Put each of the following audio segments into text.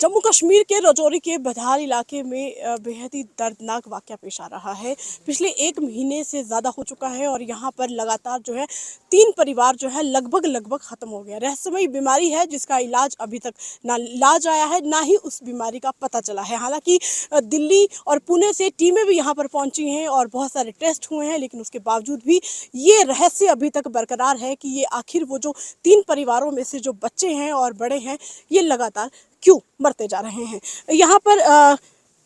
जम्मू कश्मीर के राजौरी के बधार इलाके में बेहद ही दर्दनाक वाक़या पेश आ रहा है। पिछले 1 महीने से ज़्यादा हो चुका है और यहाँ पर लगातार जो है 3 परिवार जो है लगभग ख़त्म हो गया। रहस्यमयी बीमारी है जिसका इलाज अभी तक ना इलाज आया है, ना ही उस बीमारी का पता चला है। हालाँकि दिल्ली और पुणे से टीमें भी यहाँ पर पहुँची हैं और बहुत सारे टेस्ट हुए हैं, लेकिन उसके बावजूद भी ये रहस्य अभी तक बरकरार है कि ये आखिर वो जो 3 परिवारों में से जो बच्चे हैं और बड़े हैं, ये लगातार क्यों मरते जा रहे हैं। यहाँ पर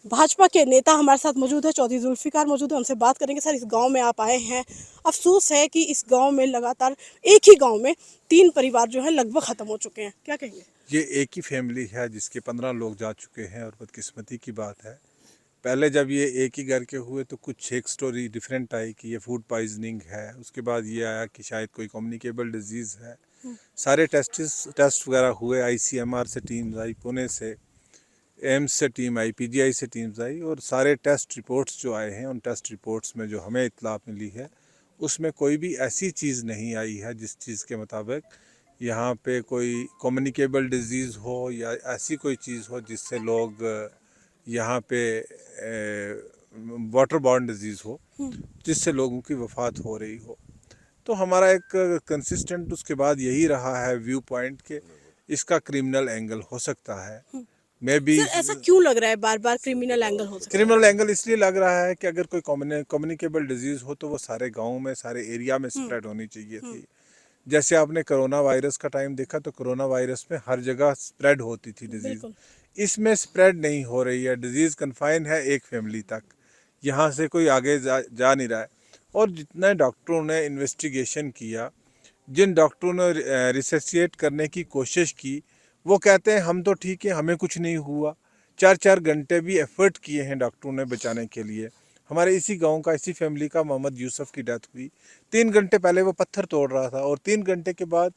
भाजपा के नेता हमारे साथ मौजूद है, चौधरी जुल्फिकार मौजूद है, उनसे बात करेंगे। सर, इस गांव में आप आए हैं, अफसोस है कि इस गांव में लगातार एक ही गांव में 3 परिवार जो है लगभग खत्म हो चुके हैं, क्या कहेंगे? ये एक ही फैमिली है जिसके 15 लोग जा चुके हैं और बदकिस्मती की बात है। पहले जब ये एक ही घर के हुए तो कुछ एक स्टोरी डिफरेंट आई कि ये फूड पॉइजनिंग है, उसके बाद ये आया कि शायद कोई कम्युनिकेबल डिजीज़ है। सारे टेस्ट वगैरह हुए, आईसीएमआर से टीम्स आई, पुणे से, एम्स से टीम आई, पीजीआई से टीम्स आई और सारे टेस्ट रिपोर्ट्स जो आए हैं उन टेस्ट रिपोर्ट्स में जो हमें इत्तला मिली है उसमें कोई भी ऐसी चीज़ नहीं आई है जिस चीज़ के मुताबिक यहाँ पे कोई कम्युनिकेबल डिजीज़ हो या ऐसी कोई चीज़ हो जिससे लोग यहाँ पे वाटर बॉर्न डिजीज़ हो जिससे लोगों की वफ़ात हो रही हो। तो हमारा एक कंसिस्टेंट उसके बाद यही रहा है व्यू पॉइंट के इसका क्रिमिनल एंगल हो सकता है। मैं भी सर, ऐसा क्यों लग रहा है बार बार क्रिमिनल एंगल हो सकता है? क्रिमिनल एंगल इसलिए लग रहा है कि अगर कोई कम्युनिकेबल डिजीज़ हो तो वो सारे गाँव में, सारे एरिया में स्प्रेड होनी चाहिए थी। जैसे आपने कोरोना वायरस का टाइम देखा तो कोरोना वायरस में हर जगह स्प्रेड होती थी डिजीज़। इसमें स्प्रेड नहीं हो रही है, डिजीज़ कन्फाइन है एक फैमिली तक, यहाँ से कोई आगे जा नहीं रहा है। और जितने डॉक्टरों ने इन्वेस्टिगेशन किया, जिन डॉक्टरों ने रिसर्चिएट करने की कोशिश की, वो कहते हैं हम तो ठीक है, हमें कुछ नहीं हुआ। 4-4 घंटे भी एफर्ट किए हैं डॉक्टरों ने बचाने के लिए। हमारे इसी गांव का, इसी फैमिली का मोहम्मद यूसुफ की डेथ हुई। 3 घंटे पहले वो पत्थर तोड़ रहा था और 3 घंटे के बाद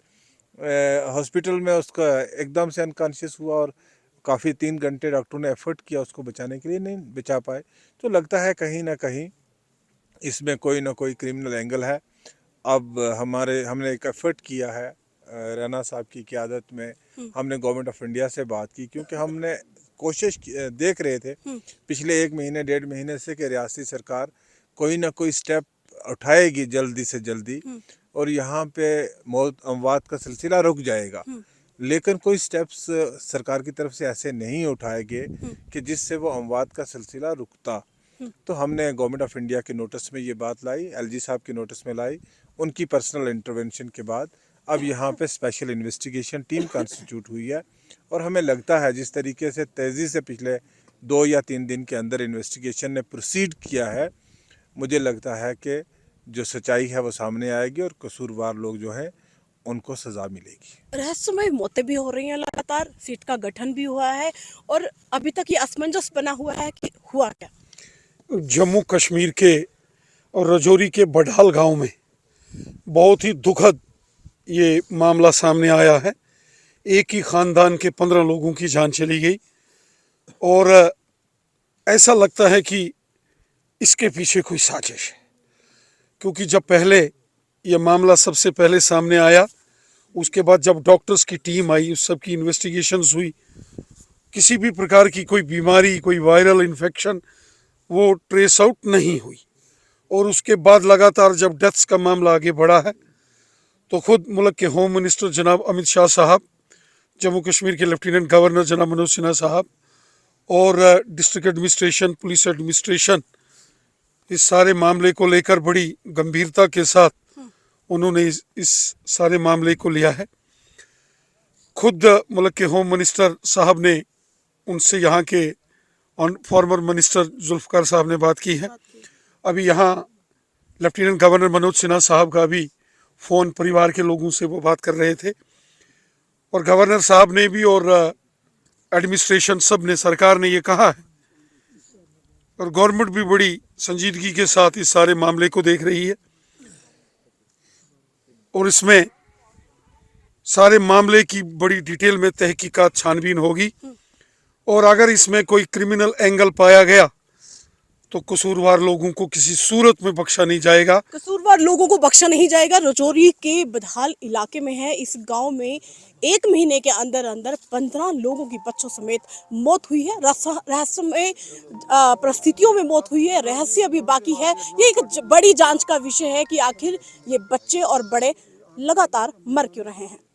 हॉस्पिटल में उसका एकदम से अनकॉन्शियस हुआ और काफ़ी 3 घंटे डॉक्टरों ने एफर्ट किया उसको बचाने के लिए, नहीं बचा पाए। तो लगता है कहीं ना कहीं इसमें कोई ना कोई क्रिमिनल एंगल है। अब हमने एक एफर्ट किया है राणा साहब की क़यादत में, हमने गवर्नमेंट ऑफ इंडिया से बात की क्योंकि हमने कोशिश देख रहे थे पिछले 1 महीने 1.5 महीने से कि रियासती सरकार कोई ना कोई स्टेप उठाएगी जल्दी से जल्दी और यहाँ पे मौत अमवात का सिलसिला रुक जाएगा। लेकिन कोई स्टेप्स सरकार की तरफ से ऐसे नहीं उठाए गए कि जिससे वो अमवात का सिलसिला रुकता। तो हमने गवर्नमेंट ऑफ इंडिया के नोटिस में ये बात लाई, एलजी साहब के नोटिस में लाई, उनकी पर्सनल इंटरवेंशन के बाद अब यहाँ पे स्पेशल इन्वेस्टिगेशन टीम कॉन्स्टिट्यूट हुई है और हमें लगता है जिस तरीके से तेज़ी से पिछले 2 या 3 दिन के अंदर इन्वेस्टिगेशन ने प्रोसीड किया है, मुझे लगता है कि जो सच्चाई है वो सामने आएगी और कसूरवार लोग जो हैं उनको सज़ा मिलेगी। रहस्यमय मौतें भी हो रही हैं लगातार, सीट का गठन भी हुआ है और अभी तक ये असमंजस बना हुआ है कि हुआ क्या। जम्मू कश्मीर के और राजौरी के बढाल गांव में बहुत ही दुखद ये मामला सामने आया है। एक ही ख़ानदान के 15 लोगों की जान चली गई और ऐसा लगता है कि इसके पीछे कोई साजिश है, क्योंकि जब पहले ये मामला सबसे पहले सामने आया, उसके बाद जब डॉक्टर्स की टीम आई, उस सब की इन्वेस्टिगेशंस हुई, किसी भी प्रकार की कोई बीमारी, कोई वायरल इन्फेक्शन वो ट्रेस आउट नहीं हुई। और उसके बाद लगातार जब डेथ्स का मामला आगे बढ़ा है तो खुद मुल्क के होम मिनिस्टर जनाब अमित शाह साहब, जम्मू कश्मीर के लेफ्टिनेंट गवर्नर जनाब मनोज सिन्हा साहब और डिस्ट्रिक्ट एडमिनिस्ट्रेशन, पुलिस एडमिनिस्ट्रेशन इस सारे मामले को लेकर बड़ी गंभीरता के साथ उन्होंने इस सारे मामले को लिया है। खुद मुल्क के होम मिनिस्टर साहब ने उनसे यहाँ के फॉर्मर मिनिस्टर जुल्फिकार साहब ने बात की है। अभी यहाँ लेफ्टिनेंट गवर्नर मनोज सिन्हा साहब का भी फ़ोन परिवार के लोगों से वो बात कर रहे थे और गवर्नर साहब ने भी और एडमिनिस्ट्रेशन सब ने, सरकार ने ये कहा है और गवर्नमेंट भी बड़ी संजीदगी के साथ इस सारे मामले को देख रही है और इसमें सारे मामले की बड़ी डिटेल में तहकीकात छानबीन होगी और अगर इसमें कोई क्रिमिनल एंगल पाया गया तो कसूरवार लोगों को किसी सूरत में बख्शा नहीं जाएगा। कसूरवार लोगों को बख्शा नहीं जाएगा। राजौरी के बदहाल इलाके में है। इस गांव में 1 महीने के अंदर अंदर 15 लोगों की बच्चों समेत मौत हुई है। रहस्यमय परिस्थितियों में मौत हुई है। रहस्य अभी बाकी है। ये एक बड़ी जांच का विषय है कि आखिर ये बच्चे और बड़े लगातार मर क्यों रहे हैं।